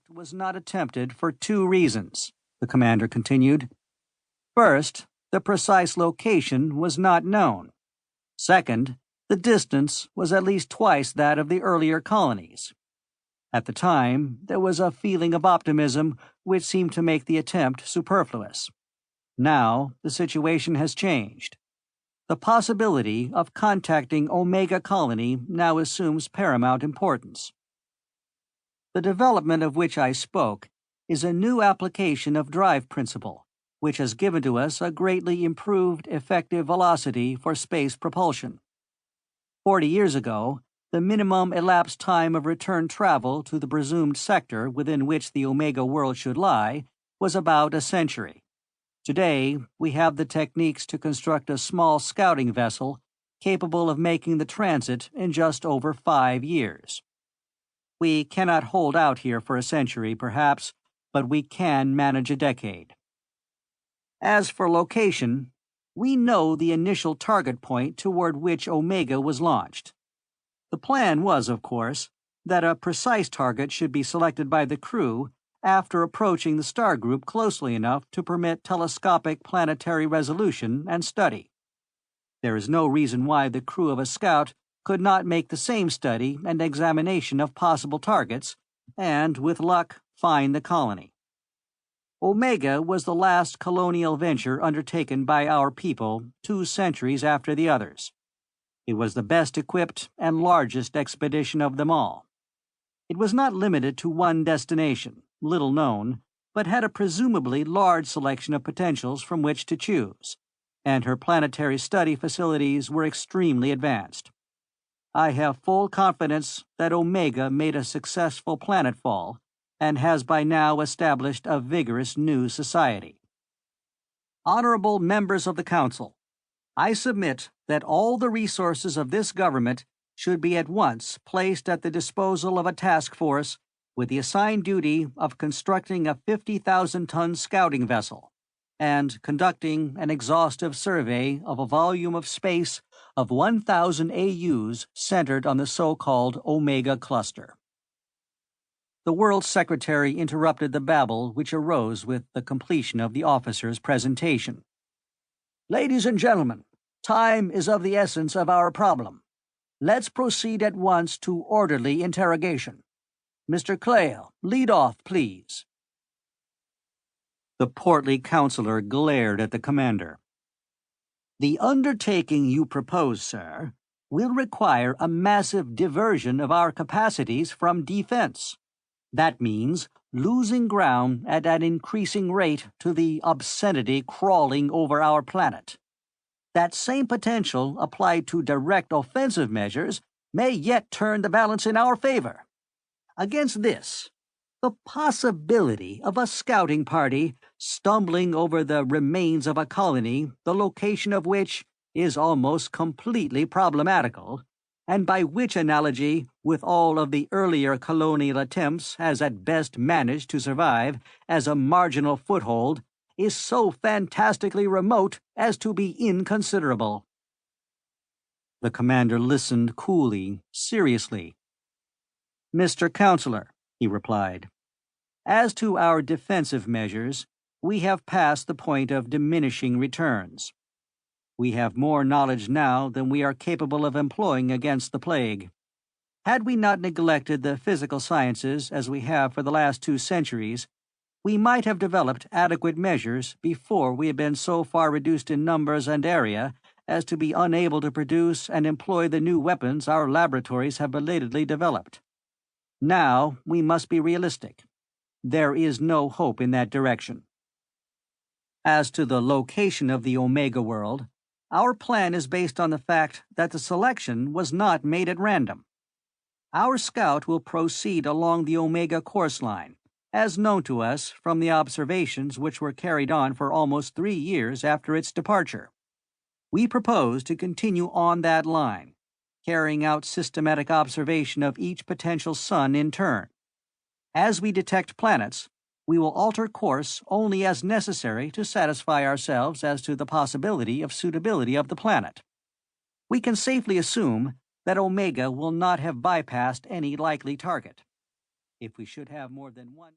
act was not attempted for two reasons, the commander continued. First, the precise location was not known. Second, the distance was at least twice that of the earlier colonies. At the time, there was a feeling of optimism which seemed to make the attempt superfluous. Now, the situation has changed. The possibility of contacting Omega Colony now assumes paramount importance. The development of which I spoke is a new application of drive principle, which has given to us a greatly improved effective velocity for space propulsion. 40 years ago, the minimum elapsed time of return travel to the presumed sector within which the Omega world should lie was about a century. Today, we have the techniques to construct a small scouting vessel capable of making the transit in just over 5 years. We cannot hold out here for a century, perhaps, but we can manage a decade. As for location, we know the initial target point toward which Omega was launched. The plan was, of course, that a precise target should be selected by the crew after approaching the star group closely enough to permit telescopic planetary resolution and study. There is no reason why the crew of a scout could not make the same study and examination of possible targets and, with luck, find the colony. Omega was the last colonial venture undertaken by our people 2 centuries after the others. It was the best equipped and largest expedition of them all. It was not limited to one destination, little known, but had a presumably large selection of potentials from which to choose, and her planetary study facilities were extremely advanced. I have full confidence that Omega made a successful planetfall and has by now established a vigorous new society. Honorable members of the Council, I submit that all the resources of this government should be at once placed at the disposal of a task force with the assigned duty of constructing a 50,000-ton scouting vessel and conducting an exhaustive survey of a volume of space of 1,000 AUs centered on the so-called Omega Cluster. The World Secretary interrupted the babble which arose with the completion of the officer's presentation. Ladies and gentlemen, time is of the essence of our problem. Let's proceed at once to orderly interrogation. Mr. Clayle, lead off, please. The portly counselor glared at the commander. The undertaking you propose, sir, will require a massive diversion of our capacities from defense. That means losing ground at an increasing rate to the obscenity crawling over our planet. That same potential applied to direct offensive measures may yet turn the balance in our favor. Against this, the possibility of a scouting party stumbling over the remains of a colony, the location of which is almost completely problematical, and by which analogy, with all of the earlier colonial attempts, has at best managed to survive as a marginal foothold, is so fantastically remote as to be inconsiderable. The commander listened coolly, seriously. Mr. Counselor, he replied, as to our defensive measures, we have passed the point of diminishing returns. We have more knowledge now than we are capable of employing against the plague. Had we not neglected the physical sciences as we have for the last 2 centuries, we might have developed adequate measures before we had been so far reduced in numbers and area as to be unable to produce and employ the new weapons our laboratories have belatedly developed. Now we must be realistic. There is no hope in that direction. As to the location of the Omega world, our plan is based on the fact that the selection was not made at random. Our scout will proceed along the Omega course line, as known to us from the observations which were carried on for almost 3 years after its departure. We propose to continue on that line, carrying out systematic observation of each potential sun in turn. As we detect planets, we will alter course only as necessary to satisfy ourselves as to the possibility of suitability of the planet. We can safely assume that Omega will not have bypassed any likely target. If we should have more than one